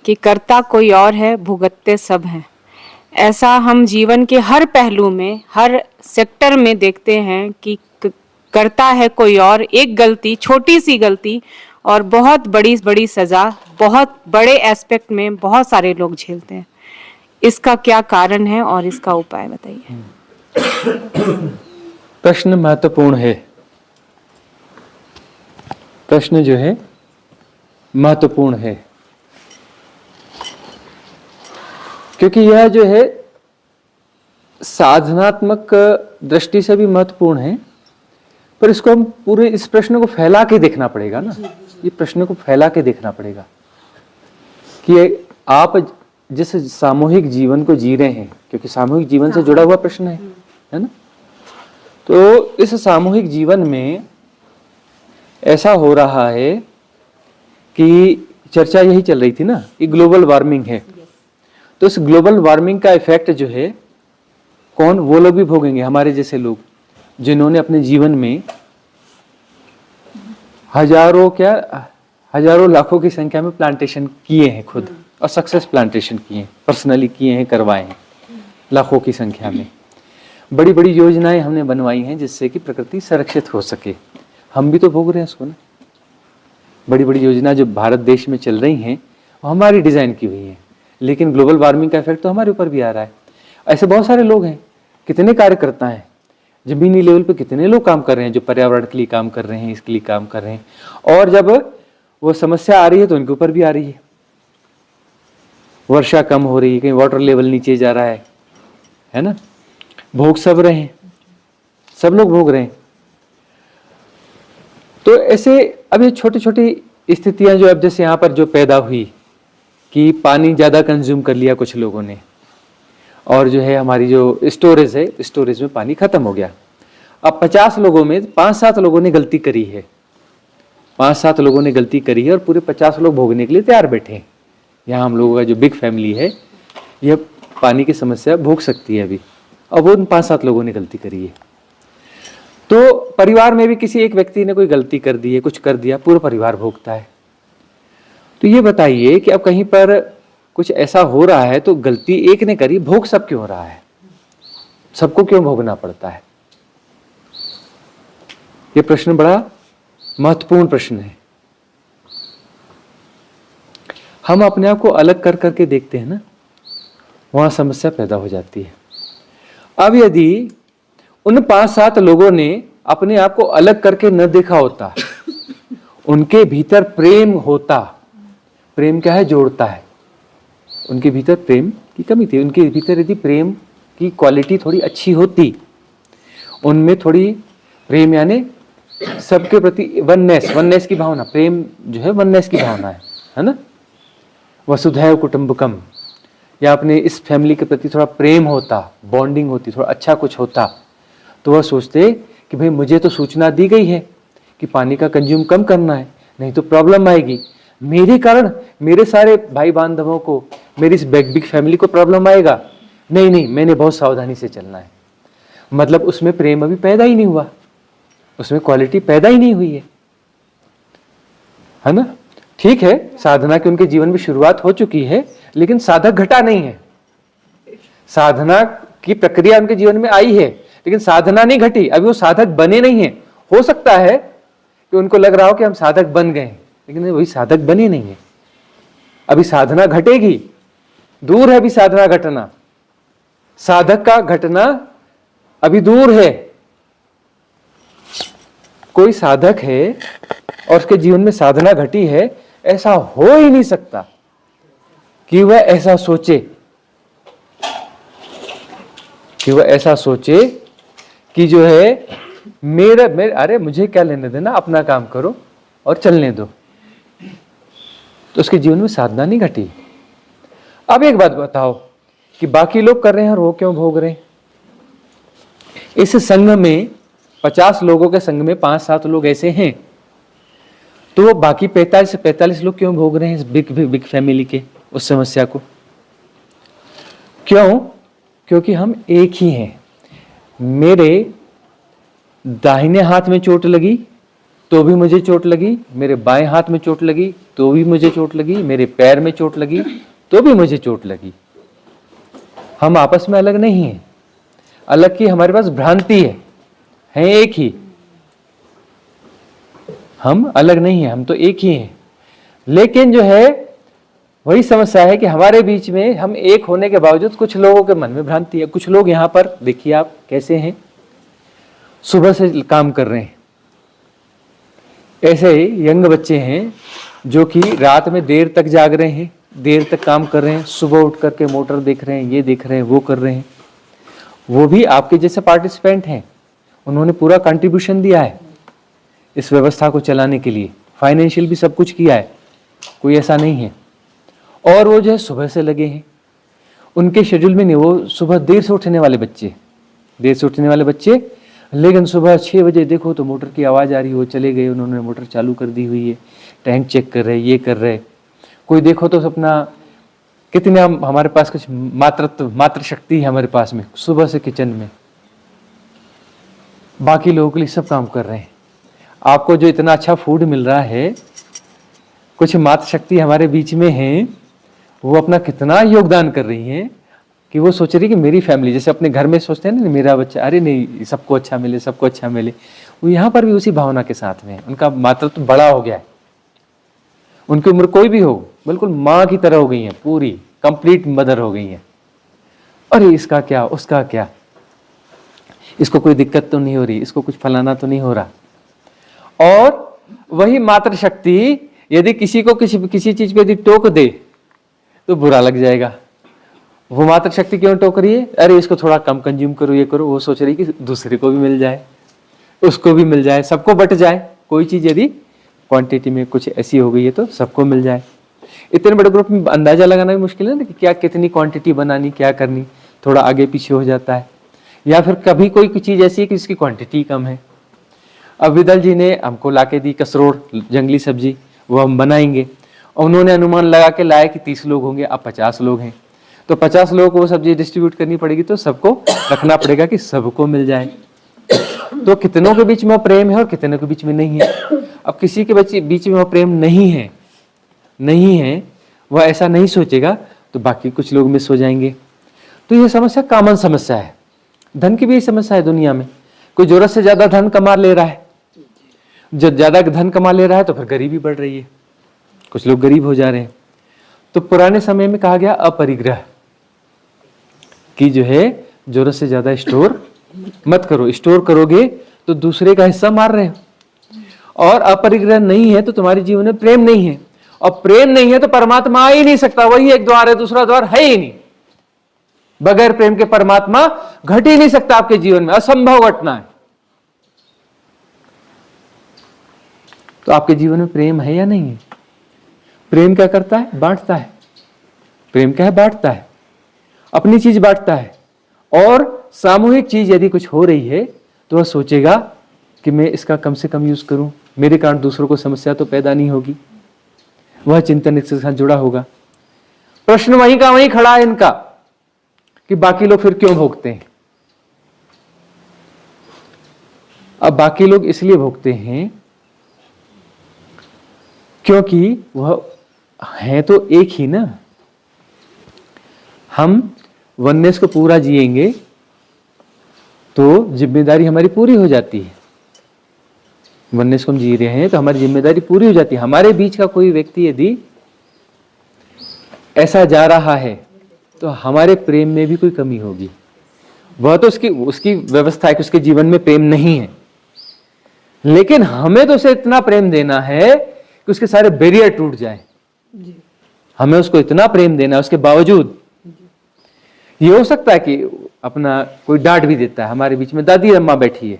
कि करता कोई और है, भुगतते सब हैं। ऐसा हम जीवन के हर पहलू में, हर सेक्टर में देखते हैं कि करता है कोई और, एक गलती, छोटी सी गलती और बहुत बड़ी बड़ी सजा, बहुत बड़े एस्पेक्ट में बहुत सारे लोग झेलते हैं। इसका क्या कारण है और इसका उपाय बताइए। प्रश्न महत्वपूर्ण है। प्रश्न जो है महत्वपूर्ण है, क्योंकि यह जो है साधनात्मक दृष्टि से भी महत्वपूर्ण है, पर इसको हम पूरे इस प्रश्न को फैला के देखना पड़ेगा ना। ये प्रश्न को फैला के देखना पड़ेगा कि आप जिस सामूहिक जीवन को जी रहे हैं, क्योंकि सामूहिक जीवन से जुड़ा हुआ प्रश्न है ना। तो इस सामूहिक जीवन में ऐसा हो रहा है कि चर्चा यही चल रही थी ना, ये ग्लोबल वार्मिंग है। तो इस ग्लोबल वार्मिंग का इफेक्ट जो है कौन, वो लोग भी भोगेंगे, हमारे जैसे लोग जिन्होंने अपने जीवन में हजारों लाखों की संख्या में प्लांटेशन किए हैं खुद, और सक्सेस प्लांटेशन किए हैं, पर्सनली किए हैं, करवाए हैं लाखों की संख्या में। बड़ी बड़ी योजनाएं हमने बनवाई हैं जिससे कि प्रकृति संरक्षित हो सके। हम भी तो भोग रहे हैं उसको ना। बड़ी बड़ी योजना जो भारत देश में चल रही हैं वो हमारी डिजाइन की हुई है, लेकिन ग्लोबल वार्मिंग का इफेक्ट तो हमारे ऊपर भी आ रहा है। ऐसे बहुत सारे लोग हैं, कितने कार्यकर्ता हैं, जमीनी लेवल पे कितने लोग काम कर रहे हैं जो पर्यावरण के लिए काम कर रहे हैं, इसके लिए काम कर रहे हैं, और जब वो समस्या आ रही है तो उनके ऊपर भी आ रही है। वर्षा कम हो रही है, कहीं वाटर लेवल नीचे जा रहा है ना। भोग सब रहे हैं, सब लोग भोग रहे हैं। तो ऐसे अब ये छोटी छोटी स्थितियां जो अब जैसे यहाँ पर जो पैदा हुई कि पानी ज्यादा कंज्यूम कर लिया कुछ लोगों ने, और जो है हमारी जो स्टोरेज है, स्टोरेज में पानी खत्म हो गया। अब 50 लोगों में 5-7 लोगों ने गलती करी है, 5-7 लोगों ने गलती करी है, और पूरे 50 लोग भोगने के लिए तैयार बैठे हैं। यहाँ हम लोगों का जो बिग फैमिली है, यह पानी की समस्या भोग सकती है अभी, और वो 5-7 लोगों ने गलती करी है। तो परिवार में भी किसी एक व्यक्ति ने कोई गलती कर दी है, कुछ कर दिया, पूरा परिवार भोगता है। तो ये बताइए कि अब कहीं पर कुछ ऐसा हो रहा है तो गलती एक ने करी, भोग सब क्यों हो रहा है, सबको क्यों भोगना पड़ता है? ये प्रश्न बड़ा महत्वपूर्ण प्रश्न है। हम अपने आप को अलग कर करके देखते हैं ना, वहां समस्या पैदा हो जाती है। अब यदि उन 5-7 लोगों ने अपने आप को अलग करके न देखा होता, उनके भीतर प्रेम होता, प्रेम क्या है, जोड़ता है, उनके भीतर प्रेम की कमी थी, उनके भीतर यदि प्रेम की क्वालिटी थोड़ी अच्छी होती, उनमें थोड़ी प्रेम यानी सबके प्रति वननेस की भावना, प्रेम जो है वननेस की भावना है ना, वसुधैव कुटुंबकम, या अपने इस फैमिली के प्रति थोड़ा प्रेम होता, बॉन्डिंग होती, थोड़ा अच्छा कुछ होता, तो वह सोचते कि भाई मुझे तो सूचना दी गई है कि पानी का कंज्यूम कम करना है, नहीं तो प्रॉब्लम आएगी, मेरे कारण मेरे सारे भाई बांधवों को, मेरी इस बिग फैमिली को प्रॉब्लम आएगा, नहीं, मैंने बहुत सावधानी से चलना है। मतलब उसमें प्रेम अभी पैदा ही नहीं हुआ, उसमें क्वालिटी पैदा ही नहीं हुई है ना। ठीक है, साधना की उनके जीवन में शुरुआत हो चुकी है, लेकिन साधक घटा नहीं है। साधना की प्रक्रिया उनके जीवन में आई है, लेकिन साधना नहीं घटी, अभी वो साधक बने नहीं है। हो सकता है कि उनको लग रहा हो कि हम साधक बन गए, लेकिन वही साधक बने नहीं है। अभी साधना घटेगी, दूर है अभी साधना घटना, साधक का घटना अभी दूर है। कोई साधक है और उसके जीवन में साधना घटी है, ऐसा हो ही नहीं सकता कि वह ऐसा सोचे, कि जो है मेरे अरे मुझे क्या लेने देना, अपना काम करो और चलने दो। तो उसके जीवन में साधना नहीं घटी। अब एक बात बताओ कि बाकी लोग कर रहे हैं और वो क्यों भोग रहे हैं? इस संघ में 50 लोगों के संघ में 5-7 लोग ऐसे हैं, तो वो बाकी 45 लोग क्यों भोग रहे हैं इस बिग फैमिली के उस समस्या को? क्यों? क्योंकि हम एक ही हैं। मेरे दाहिने हाथ में चोट लगी तो भी मुझे चोट लगी, मेरे बाएं हाथ में चोट लगी तो भी मुझे चोट लगी, मेरे पैर में चोट लगी तो भी मुझे चोट लगी। हम आपस में अलग नहीं हैं, अलग की हमारे पास भ्रांति है एक ही। हम अलग नहीं हैं, हम तो एक ही हैं। लेकिन जो है वही समस्या है कि हमारे बीच में हम एक होने के बावजूद कुछ लोगों के मन में भ्रांति है। कुछ लोग यहाँ पर देखिए आप कैसे हैं, सुबह से काम कर रहे हैं। ऐसे ही यंग बच्चे हैं जो कि रात में देर तक जाग रहे हैं, देर तक काम कर रहे हैं, सुबह उठ करके मोटर देख रहे हैं, ये देख रहे हैं, वो कर रहे हैं। वो भी आपके जैसे पार्टिसिपेंट हैं, उन्होंने पूरा कंट्रीब्यूशन दिया है इस व्यवस्था को चलाने के लिए, फाइनेंशियल भी सब कुछ किया है, कोई ऐसा नहीं है। और वो जो है सुबह से लगे हैं, उनके शेड्यूल में नहीं, वो सुबह देर से उठने वाले बच्चे, लेकिन सुबह 6 बजे देखो तो मोटर की आवाज़ आ रही है, वो चले गए, उन्होंने मोटर चालू कर दी हुई है, टैंक चेक कर रहे, ये कर रहे। कोई देखो तो अपना कितने हमारे पास कुछ मातृ शक्ति है हमारे पास में, सुबह से किचन में बाकी लोगों के लिए सब काम कर रहे हैं। आपको जो इतना अच्छा फूड मिल रहा है, कुछ मातृ शक्ति हमारे बीच में है, वो अपना कितना योगदान कर रही हैं कि वो सोच रही कि मेरी फैमिली, जैसे अपने घर में सोचते हैं ना मेरा बच्चा, अरे नहीं सबको अच्छा मिले, सबको अच्छा मिले, वो यहाँ पर भी उसी भावना के साथ में है। उनका मातृत्व तो बड़ा हो गया है, उनकी उम्र कोई भी हो बिल्कुल माँ की तरह हो गई है, पूरी कंप्लीट मदर हो गई है। अरे इसका क्या, उसका क्या, इसको कोई दिक्कत तो नहीं हो रही, इसको कुछ फलाना तो नहीं हो रहा। और वही मातृशक्ति यदि किसी को किसी चीज पे यदि टोक दे तो बुरा लग जाएगा। वो मातृशक्ति क्यों टोक रही है, अरे इसको थोड़ा कम कंज्यूम करो, ये करो, वो सोच रही कि दूसरे को भी मिल जाए, उसको भी मिल जाए, सबको बट जाए। कोई चीज यदि क्वांटिटी में कुछ ऐसी हो गई है तो सबको मिल जाए। इतने बड़े ग्रुप में अंदाजा लगाना भी मुश्किल है ना कि क्या कितनी क्वांटिटी बनानी, क्या करनी, थोड़ा आगे पीछे हो जाता है। या फिर कभी कोई चीज ऐसी है कि इसकी क्वांटिटी कम है। अब विदल जी ने हमको लाके दी कसरोड़ जंगली सब्जी, वो हम बनाएंगे, और उन्होंने अनुमान लगा के लाया कि 30 लोग होंगे, अब 50 लोग हैं, तो 50 लोगों को वो सब्जी डिस्ट्रीब्यूट करनी पड़ेगी, तो सबको रखना पड़ेगा कि सबको मिल जाए। तो कितनों के बीच में प्रेम है और कितनों के बीच में नहीं है। अब किसी के बीच में प्रेम नहीं है, वह ऐसा नहीं सोचेगा तो बाकी कुछ लोग मिस हो जाएंगे। तो ये समस्या कॉमन समस्या है। धन की भी समस्या है दुनिया में। कोई जरूरत से ज्यादा धन कमा ले रहा है, जब ज्यादा धन कमा ले रहा है तो फिर गरीबी बढ़ रही है, कुछ लोग गरीब हो जा रहे हैं। तो पुराने समय में कहा गया अपरिग्रह कि जो है जरूरत से ज्यादा स्टोर मत करो, स्टोर करोगे तो दूसरे का हिस्सा मार रहे हो। और अपरिग्रह नहीं है तो तुम्हारे जीवन में प्रेम नहीं है, और प्रेम नहीं है तो परमात्मा आ ही नहीं सकता। वही एक द्वार है, दूसरा द्वार है ही नहीं। बगैर प्रेम के परमात्मा घट ही नहीं सकता आपके जीवन में, असंभव घटना है। तो आपके जीवन में प्रेम है या नहीं है? प्रेम क्या करता है? बांटता है। प्रेम क्या है? बांटता है, अपनी चीज बांटता है। और सामूहिक चीज यदि कुछ हो रही है तो वह सोचेगा कि मैं इसका कम से कम यूज करूं, मेरे कारण दूसरों को समस्या तो पैदा नहीं होगी। वह चिंतन इसके साथ जुड़ा होगा। प्रश्न वहीं का वहीं खड़ा है इनका कि बाकी लोग फिर क्यों भोगते हैं। अब बाकी लोग इसलिए भोगते हैं क्योंकि वह है तो एक ही ना। हम वननेस को पूरा जिएंगे तो जिम्मेदारी हमारी पूरी हो जाती है। वननेस को हम जी रहे हैं तो हमारी जिम्मेदारी पूरी हो जाती है। हमारे बीच का कोई व्यक्ति यदि ऐसा जा रहा है तो हमारे प्रेम में भी कोई कमी होगी। वह तो उसकी व्यवस्था है कि उसके जीवन में प्रेम नहीं है, लेकिन हमें तो उसे इतना प्रेम देना है कि उसके सारे बैरियर टूट जाए। हमें उसको इतना प्रेम देना है, उसके बावजूद ये हो सकता है कि अपना कोई डांट भी देता है। हमारे बीच में दादी अम्मा बैठी है,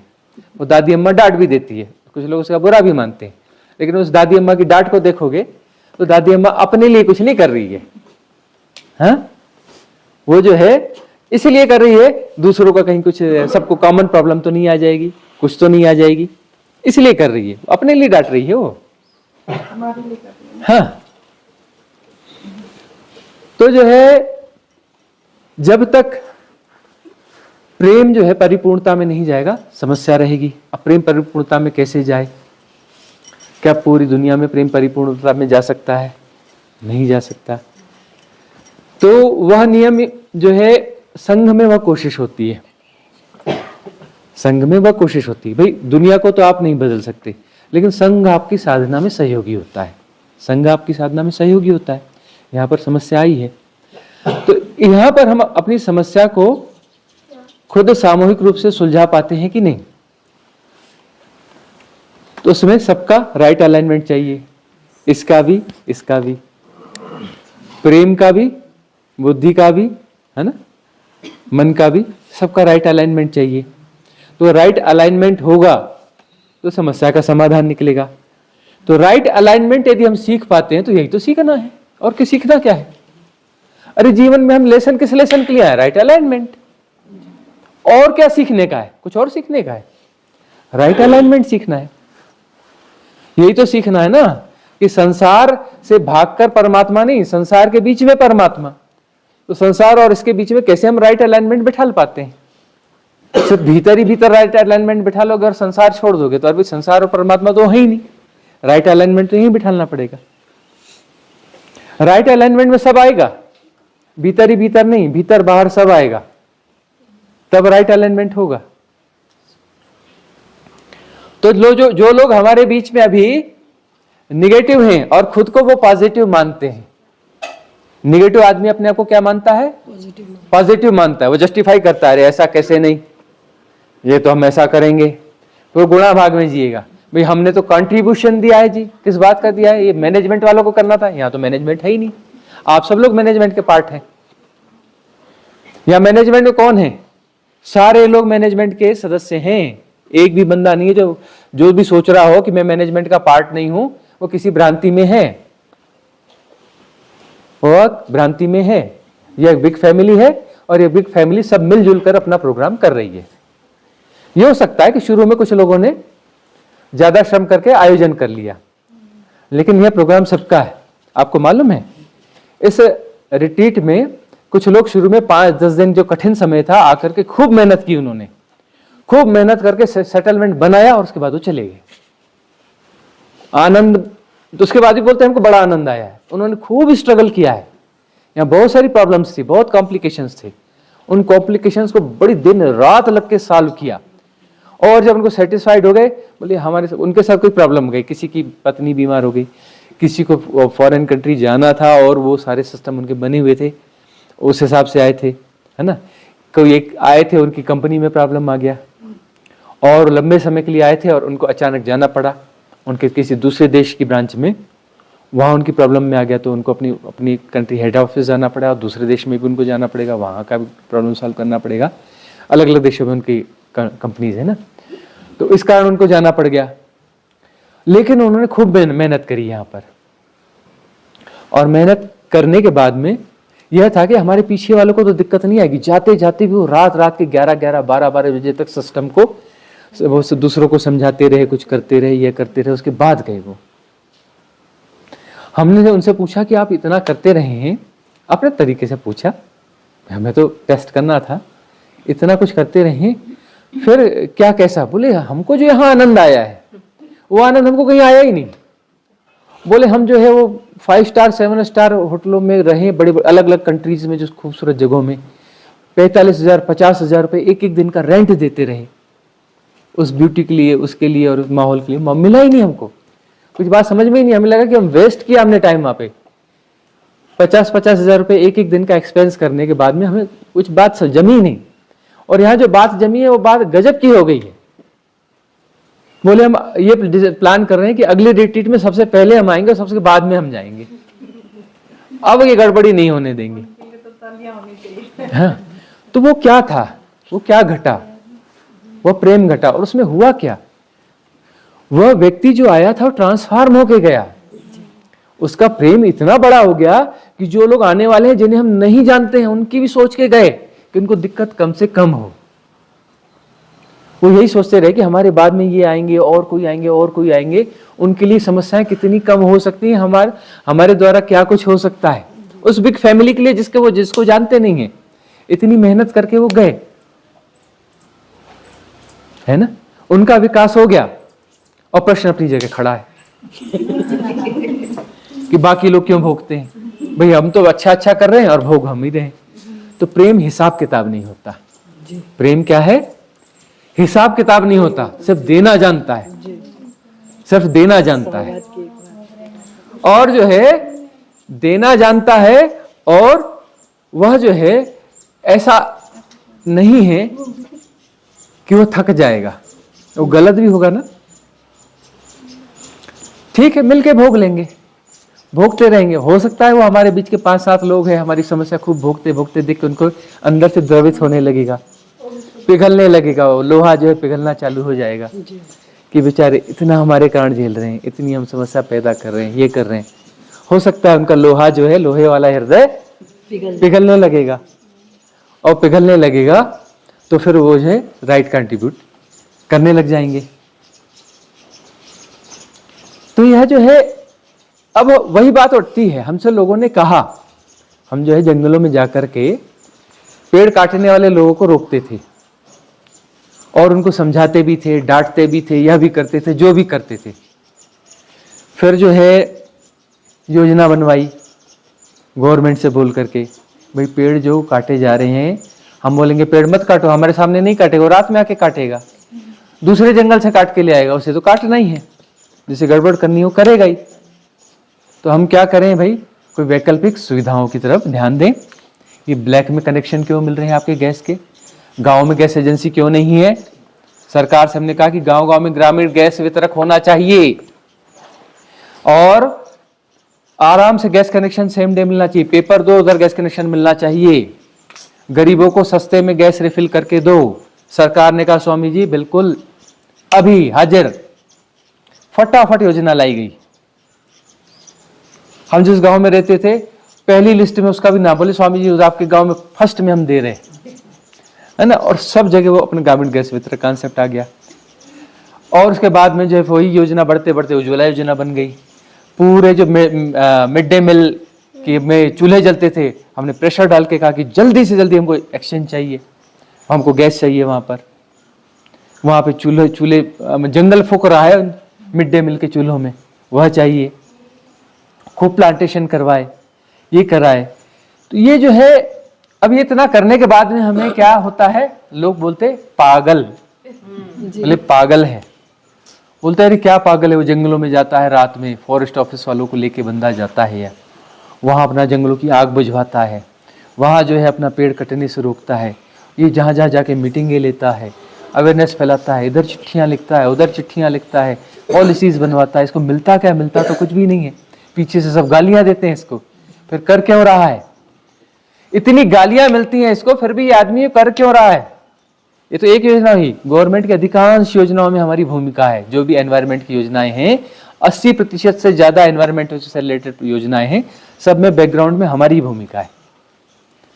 वो दादी अम्मा डांट भी देती है, कुछ लोग उसका बुरा भी मानते हैं, लेकिन उस दादी अम्मा की डांट को देखोगे तो दादी अम्मा अपने लिए कुछ नहीं कर रही है। हाँ, वो जो है इसलिए कर रही है दूसरों का कहीं कुछ, सबको कॉमन प्रॉब्लम तो नहीं आ जाएगी, कुछ तो नहीं आ जाएगी, इसलिए कर रही है। अपने लिए डांट रही है वो, हमारे लिए कर रही है। हाँ, तो जो है जब तक प्रेम जो है परिपूर्णता में नहीं जाएगा समस्या रहेगी। अब प्रेम परिपूर्णता में कैसे जाए? क्या पूरी दुनिया में प्रेम परिपूर्णता में जा सकता है? नहीं जा सकता। तो वह नियम जो है संघ में वह कोशिश होती है, संघ में वह कोशिश होती है। भाई दुनिया को तो आप नहीं बदल सकते, लेकिन संघ आपकी साधना में सहयोगी होता है, संघ आपकी साधना में सहयोगी होता है। यहाँ पर समस्या आई है, तो यहाँ पर हम अपनी समस्या को खुद सामूहिक रूप से सुलझा पाते हैं कि नहीं? तो उसमें सबका राइट अलाइनमेंट चाहिए, इसका भी, इसका भी, प्रेम का भी, बुद्धि का भी, है ना, मन का भी, सबका राइट अलाइनमेंट चाहिए। तो राइट अलाइनमेंट होगा तो समस्या का समाधान निकलेगा। तो राइट अलाइनमेंट यदि हम सीख पाते हैं तो यही तो सीखना है, और क्या सीखना क्या है? अरे जीवन में हम लेसन किस लेसन के लिए आए? Right alignment. और क्या सीखने का है? कुछ और सीखने का है? राइट अलाइनमेंट सीखना है। यही तो सीखना है ना कि संसार से भागकर परमात्मा नहीं, संसार के बीच में परमात्मा। तो संसार और इसके बीच में कैसे हम राइट अलाइनमेंट बिठा पाते हैं? सिर्फ भीतर ही भीतर राइट अलाइनमेंट बिठा लोगे और संसार छोड़ दोगे तो अभी संसार और परमात्मा तो है ही नहीं। राइट अलाइनमेंट तो यही बिठाना पड़ेगा। राइट अलाइनमेंट में सब आएगा, भीतर ही भीतर नहीं, भीतर बाहर सब आएगा, तब राइट अलाइनमेंट होगा। तो जो लोग हमारे बीच में अभी निगेटिव हैं और खुद को वो पॉजिटिव मानते हैं, निगेटिव आदमी अपने आप को क्या मानता है? पॉजिटिव मानता है। वो जस्टिफाई करता है, अरे ऐसा कैसे नहीं, ये तो हम ऐसा करेंगे। तो वो गुणा भाग में जिएगा। भाई हमने तो कंट्रीब्यूशन दिया है जी, किस बात का दिया है? ये मैनेजमेंट वालों को करना था, यहाँ तो मैनेजमेंट है ही नहीं। आप सब लोग मैनेजमेंट के पार्ट हैं। यहाँ मैनेजमेंट में कौन है? सारे लोग मैनेजमेंट के सदस्य हैं। एक भी बंदा नहीं है जो भी सोच रहा हो कि मैं मैनेजमेंट का पार्ट नहीं हूं, वो किसी भ्रांति में है, वो भ्रांति में है। यह एक बिग फैमिली है और ये बिग फैमिली सब मिलजुल कर अपना प्रोग्राम कर रही है। ये हो सकता है कि शुरू में कुछ लोगों ने ज्यादा श्रम करके आयोजन कर लिया, लेकिन यह प्रोग्राम सबका है। आपको मालूम है इस रिट्रीट में कुछ लोग शुरू में 5-10 दिन जो कठिन समय था आकर के खूब मेहनत की, उन्होंने खूब मेहनत करके सेटलमेंट बनाया और उसके बाद वो चले गए। आनंद तो उसके बाद भी बोलते हैं हमको बड़ा आनंद आया है। उन्होंने खूब स्ट्रगल किया है, यहाँ बहुत सारी प्रॉब्लम्स थी, बहुत कॉम्प्लिकेशंस थे। उन कॉम्प्लिकेशंस को बड़ी दिन रात लग के सॉल्व किया, और जब उनको सेटिस्फाइड हो गए, बोले उनके साथ कोई प्रॉब्लम हो गई, किसी की पत्नी बीमार हो गई, किसी को फॉरेन कंट्री जाना था और वो सारे सिस्टम उनके बने हुए थे, उस हिसाब से आए थे, है ना। कोई एक आए थे, उनकी कंपनी में प्रॉब्लम आ गया और लंबे समय के लिए आए थे और उनको अचानक जाना पड़ा उनके किसी दूसरे देश की ब्रांच में, वहाँ उनकी प्रॉब्लम में आ गया तो उनको अपनी कंट्री हेड ऑफिस जाना पड़ा और दूसरे देश में भी उनको जाना पड़ेगा, वहाँ का भी प्रॉब्लम सॉल्व करना पड़ेगा। अलग अलग देशों में उनकी कंपनीज है ना, तो इस कारण उनको जाना पड़ गया। लेकिन उन्होंने खूब मेहनत करी यहाँ पर, और मेहनत करने के बाद में यह था कि हमारे पीछे वालों को तो दिक्कत नहीं आएगी। जाते जाते भी वो रात के 11-11, 12-12 बजे तक सिस्टम को वो दूसरों को समझाते रहे, कुछ करते रहे, ये करते रहे। उसके बाद गए वो। हमने उनसे पूछा कि आप इतना करते रहे हैं, अपने तरीके से पूछा, हमें तो टेस्ट करना था, इतना कुछ करते रहे, फिर क्या कैसा? बोले हमको जो यहाँ आनंद आया है वो आनंद हमको कहीं आया ही नहीं। बोले हम जो है वो 5 स्टार 7 स्टार होटलों में रहे, बड़े अलग अलग कंट्रीज में, जो खूबसूरत जगहों में 45,000 50,000 रुपये एक दिन का रेंट देते रहे उस ब्यूटी के लिए, उसके लिए और उस माहौल के लिए। मिला ही नहीं हमको, कुछ बात समझ में ही नहीं। हमें लगा कि हम वेस्ट किया हमने टाइम वहाँ पे। 50,000 रुपये एक दिन का एक्सपेंस करने के बाद में हमें कुछ बात जमी नहीं, और यहाँ जो बात जमी है वो बात गजब की हो गई है। बोले हम ये प्लान कर रहे हैं कि अगले रिट्रीट में सबसे पहले हम आएंगे, सबसे बाद में हम जाएंगे, अब ये गड़बड़ी नहीं होने देंगे। हाँ, तो वो क्या था, वो क्या घटा? वो प्रेम घटा। और उसमें हुआ क्या? वह व्यक्ति जो आया था वो ट्रांसफॉर्म होके गया। उसका प्रेम इतना बड़ा हो गया कि जो लोग आने वाले हैं जिन्हें हम नहीं जानते हैं, उनकी भी सोच के गए कि उनको दिक्कत कम से कम हो। वो यही सोचते रहे कि हमारे बाद में ये आएंगे और कोई आएंगे और कोई आएंगे, उनके लिए समस्याएं कितनी कम हो सकती हैं, हमारे द्वारा क्या कुछ हो सकता है। उस बिग फैमिली के लिए जिसको जानते नहीं है, इतनी मेहनत करके वो गए, है ना। उनका विकास हो गया और प्रश्न अपनी जगह खड़ा है। कि बाकी लोग क्यों भोगते हैं, भाई हम तो अच्छा अच्छा कर रहे हैं और भोग हम ही रहे हैं। तो प्रेम हिसाब किताब नहीं होता। प्रेम क्या है? हिसाब किताब नहीं होता, सिर्फ देना जानता है, सिर्फ देना जानता है। और जो है देना जानता है, और वह जो है ऐसा नहीं है कि वो थक जाएगा, वो गलत भी होगा ना। ठीक है, मिलके भोग लेंगे, भोगते रहेंगे। हो सकता है वो हमारे बीच के 5-7 लोग हैं, हमारी समस्या खूब भोगते भोगते देख के उनको अंदर से द्रवित होने लगेगा, पिघलने लगेगा, वो लोहा जो है पिघलना चालू हो जाएगा कि बेचारे इतना हमारे कारण झेल रहे हैं, इतनी हम समस्या पैदा कर रहे हैं, ये कर रहे हैं। हो सकता है उनका लोहा जो है, लोहे वाला हृदय पिघलने लगेगा, और पिघलने लगेगा तो फिर वो जो है राइट कंट्रीब्यूट करने लग जाएंगे। तो यह जो है, अब वही बात उठती है, हमसे लोगों ने कहा, हम जो है जंगलों में जाकर के पेड़ काटने वाले लोगों को रोकते थे और उनको समझाते भी थे, डांटते भी थे, यह भी करते थे, जो भी करते थे। फिर जो है योजना बनवाई गवर्नमेंट से बोल करके, भाई पेड़ जो काटे जा रहे हैं, हम बोलेंगे पेड़ मत काटो, हमारे सामने नहीं काटेगा, रात में आके काटेगा, दूसरे जंगल से काट के ले आएगा, उसे तो काटना ही है, जिसे गड़बड़ करनी हो करेगा ही। तो हम क्या करें भाई, कोई वैकल्पिक सुविधाओं की तरफ ध्यान दें। ये ब्लैक में कनेक्शन क्यों मिल रहे हैं आपके गैस के? गांव में गैस एजेंसी क्यों नहीं है? सरकार से हमने कहा कि गांव गांव में ग्रामीण गैस वितरक होना चाहिए, और आराम से गैस कनेक्शन सेम डे मिलना चाहिए, पेपर दो उधर गैस कनेक्शन मिलना चाहिए, गरीबों को सस्ते में गैस रिफिल करके दो। सरकार ने कहा स्वामी जी बिल्कुल, अभी हाजिर, फटाफट योजना लाई गई। हम जिस गांव में रहते थे, पहली लिस्ट में उसका भी नाम बोले, स्वामी जी आपके गांव में फर्स्ट में हम दे रहे हैं, है ना। और सब जगह वो अपने ग्रामीण गैस वितरक कॉन्सेप्ट आ गया। और उसके बाद में जो है वही योजना बढ़ते बढ़ते उज्ज्वला योजना बन गई। पूरे जो मिड डे मील के में चूल्हे जलते थे, हमने प्रेशर डाल के कहा कि जल्दी से जल्दी हमको एक्सचेंज चाहिए, हमको गैस चाहिए। वहाँ पे चूल्हे जंगल फूक रहा है मिड डे मील के चूल्हों में, वह चाहिए। खूब प्लांटेशन करवाए, ये कराए। तो ये जो है, अब ये इतना करने के बाद में हमें क्या होता है, लोग बोलते पागल, बोले पागल है। बोलते अरे क्या पागल है, वो जंगलों में जाता है रात में, फॉरेस्ट ऑफिस वालों को लेके बंदा जाता है, या वहाँ अपना जंगलों की आग बुझवाता है, वहाँ जो है अपना पेड़ कटने से रोकता है, ये जहाँ जहाँ जाके मीटिंगें लेता है, अवेयरनेस फैलाता है, इधर चिट्ठियाँ लिखता है, उधर चिट्ठियाँ लिखता है, पॉलिसीज बनवाता है। इसको मिलता क्या? मिलता तो कुछ भी नहीं है, पीछे से सब गालियाँ देते हैं इसको। फिर कर क्यों रहा है? इतनी गालियाँ मिलती हैं इसको, फिर भी ये आदमी कर क्यों रहा है? ये तो एक योजना हुई, गवर्नमेंट की अधिकांश योजनाओं में हमारी भूमिका है। जो भी एनवायरनमेंट की योजनाएं हैं, 80% से ज्यादा एनवायरनमेंट से रिलेटेड योजनाएं हैं, सब में बैकग्राउंड में हमारी भूमिका है,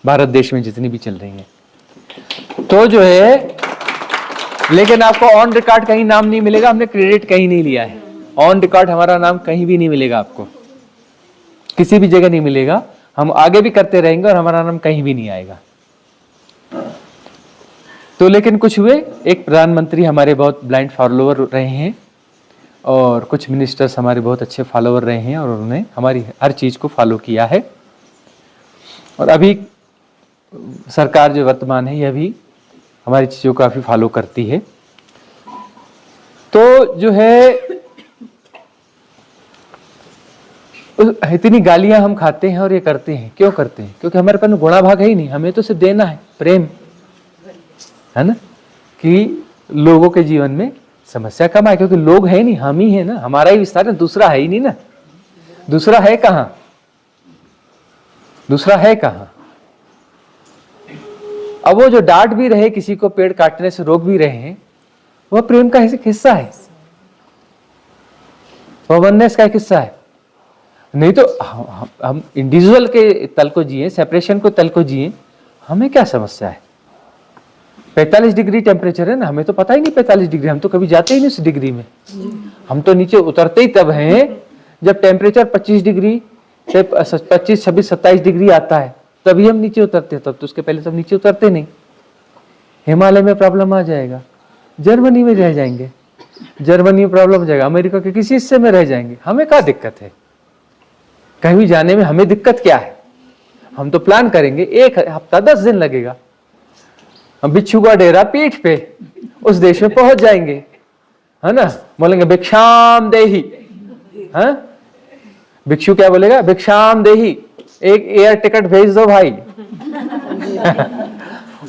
भारत देश में जितनी भी चल रही हैं। तो जो है, लेकिन आपको ऑन रिकॉर्ड कहीं नाम नहीं मिलेगा, हमने क्रेडिट कहीं नहीं लिया है। ऑन रिकॉर्ड हमारा नाम कहीं भी नहीं मिलेगा, आपको किसी भी जगह नहीं मिलेगा। हम आगे भी करते रहेंगे और हमारा नाम कहीं भी नहीं आएगा। तो लेकिन कुछ हुए, एक प्रधानमंत्री हमारे बहुत ब्लाइंड फॉलोअर रहे हैं, और कुछ मिनिस्टर्स हमारे बहुत अच्छे फॉलोअर रहे हैं, और उन्होंने हमारी हर चीज़ को फॉलो किया है। और अभी सरकार जो वर्तमान है, यह भी हमारी चीज़ों को काफ़ी फॉलो करती है। तो जो है, इतनी गालियां हम खाते हैं और ये करते हैं, क्यों करते हैं? क्योंकि हमारे पास गुणा भाग है ही नहीं, हमें तो सिर्फ देना है, प्रेम है ना, कि लोगों के जीवन में समस्या कम आए। क्योंकि लोग है नहीं, हम ही है ना, हमारा ही विस्तार है, दूसरा है ही नहीं ना। दूसरा है कहां? दूसरा है कहां? अब वो जो डांट भी रहे, किसी को पेड़ काटने से रोक भी रहे हैं, वह प्रेम का हिस्सा है, वह वननेस का एक हिस्सा है। नहीं तो हम इंडिविजुअल के तल को जिए, सेपरेशन को तल को जिए, हमें क्या समस्या है? 45 डिग्री टेम्परेचर है ना, हमें तो पता ही नहीं 45 डिग्री, हम तो कभी जाते ही नहीं उस डिग्री में। हम तो नीचे उतरते ही तब हैं जब टेम्परेचर 25 डिग्री से 25, 26, 27 डिग्री आता है, तभी हम नीचे उतरते हैं। तब तो उसके पहले सब नीचे उतरते नहीं। हिमालय में प्रॉब्लम आ जाएगा, जर्मनी में रह जाएंगे, जर्मनी में प्रॉब्लम हो जाएगा, अमेरिका के किसी हिस्से में रह जाएंगे, हमें क्या दिक्कत है? कहीं भी जाने में हमें दिक्कत क्या है? हम तो प्लान करेंगे, 1 हफ्ता 10 दिन लगेगा, हम बिच्छू का डेरा पीठ पे उस देश में पहुंच जाएंगे, है ना? बोलेंगे भिक्षाम देही, हाँ? भिक्षु क्या बोलेगा? भिक्षाम देही, एक एयर टिकट भेज दो भाई।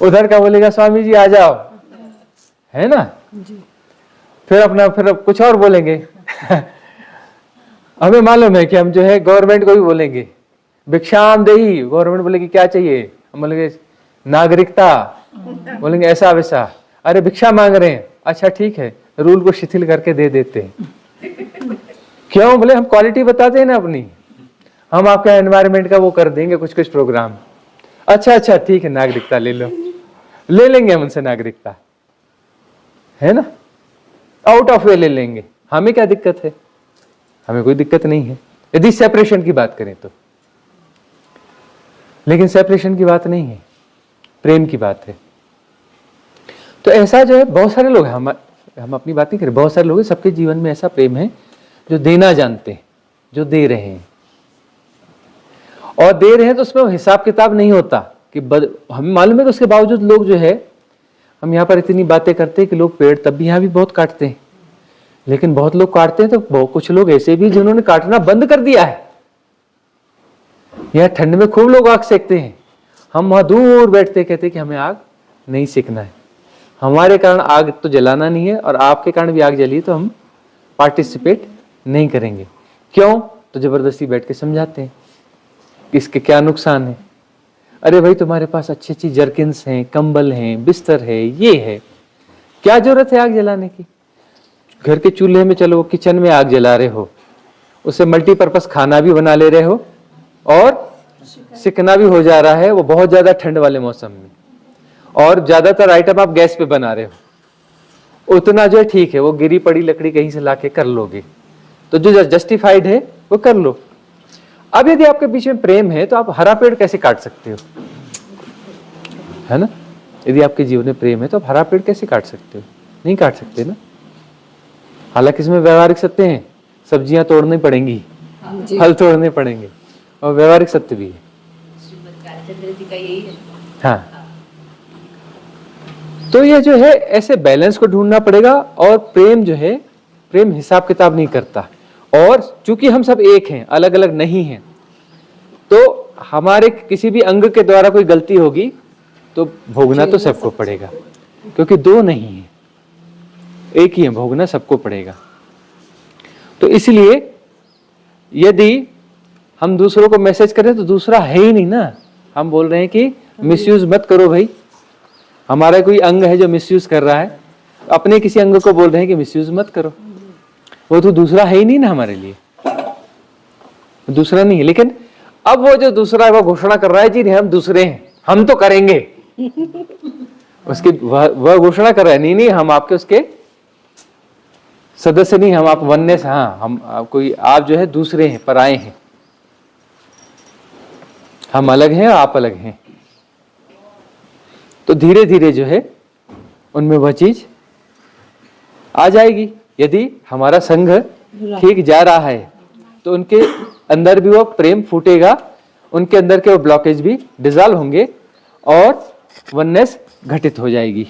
उधर क्या बोलेगा? स्वामी जी आ जाओ, है ना? फिर कुछ और बोलेंगे। हमें मालूम है कि हम जो है गवर्नमेंट को भी बोलेंगे भिक्षाम देही, गवर्नमेंट बोलेगी क्या चाहिए? हम बोलेंगे नागरिकता, बोलेंगे ऐसा वैसा, अरे भिक्षा मांग रहे हैं, अच्छा ठीक है, रूल को शिथिल करके दे देते हैं। क्यों? बोले हम क्वालिटी बताते हैं ना अपनी, हम आपका एनवायरनमेंट का वो कर देंगे कुछ कुछ प्रोग्राम। अच्छा ठीक है, नागरिकता ले लो, ले लेंगे हम उनसे नागरिकता, है ना? आउट ऑफ वे ले लेंगे, हमें क्या दिक्कत है? हमें कोई दिक्कत नहीं है यदि सेपरेशन की बात करें तो। लेकिन सेपरेशन की बात नहीं है, प्रेम की बात है। तो ऐसा जो है बहुत सारे लोग हैं, हम अपनी बात नहीं करें, बहुत सारे लोग हैं, सबके जीवन में ऐसा प्रेम है जो देना जानते हैं, जो दे रहे हैं, और दे रहे हैं तो उसमें हिसाब किताब नहीं होता कि हमें मालूम है कि उसके बावजूद लोग जो है, हम यहाँ पर इतनी बातें करते हैं कि लोग पेड़ तब भी यहाँ भी बहुत काटते हैं, लेकिन बहुत लोग काटते हैं तो कुछ लोग ऐसे भी जिन्होंने काटना बंद कर दिया है। यहाँ ठंड में खूब लोग आग सेकते हैं, हम वहां दूर बैठते कहते कि हमें आग नहीं सेकना है, हमारे कारण आग तो जलाना नहीं है और आपके कारण भी आग जली तो हम पार्टिसिपेट नहीं करेंगे। क्यों? तो जबरदस्ती बैठ के समझाते हैं कि इसके क्या नुकसान है। अरे भाई तुम्हारे पास अच्छी अच्छी जर्किन्स हैं, कंबल हैं, बिस्तर है, ये है, क्या जरूरत है आग जलाने की? घर के चूल्हे में चलो, किचन में आग जला रहे हो, उससे मल्टीपर्पज खाना भी बना ले रहे हो और सिकना भी हो जा रहा है, वो बहुत ज्यादा ठंड वाले मौसम में, और ज्यादातर आइटम आप गैस पे बना रहे हो। उतना जो है ठीक है, वो गिरी पड़ी लकड़ी कहीं से लाके कर लोगे, तो जो जस्टिफाइड है वो कर लो। अब यदि आपके बीच में प्रेम है तो आप हरा पेड़ कैसे काट सकते हो? है ना? यदि आपके जीवन में प्रेम है तो आप हरा पेड़ कैसे काट सकते हो? नहीं काट सकते ना। हालांकि इसमें व्यवहारिक सत्य हैं, सब्जियां तोड़नी पड़ेंगी, फल तोड़ने पड़ेंगे, और व्यवहारिक सत्य भी है। हाँ, तो ये जो है ऐसे बैलेंस को ढूंढना पड़ेगा। और प्रेम जो है, प्रेम हिसाब किताब नहीं करता, और चूंकि हम सब एक हैं, अलग अलग नहीं हैं, तो हमारे किसी भी अंग के द्वारा कोई गलती होगी तो भोगना तो सबको पड़ेगा, क्योंकि दो नहीं है, एक ही है, भोगना सबको पड़ेगा। तो इसलिए यदि हम दूसरों को मैसेज करें तो दूसरा है ही नहीं ना, हम बोल रहे हैं कि मिसयूज मत करो भाई, हमारा कोई अंग है जो मिसयूज कर रहा है, अपने किसी अंग को बोल रहे हैं कि मिसयूज मत करो, वो तो दूसरा है ही नहीं ना हमारे लिए, दूसरा नहीं है। लेकिन अब वो जो दूसरा है वो घोषणा कर रहा है जी हम दूसरे हैं, हम तो करेंगे, उसकी वह घोषणा कर रहा है, नहीं हम आपके उसके सदस्य नहीं, हम आप वननेस, हाँ हम कोई, आप जो है दूसरे हैं, पराये हैं, हम अलग हैं, आप अलग हैं। तो धीरे धीरे जो है उनमें वह चीज आ जाएगी। यदि हमारा संघ ठीक जा रहा है तो उनके अंदर भी वो प्रेम फूटेगा, उनके अंदर के वो ब्लॉकेज भी डिसॉल्व होंगे और वननेस घटित हो जाएगी।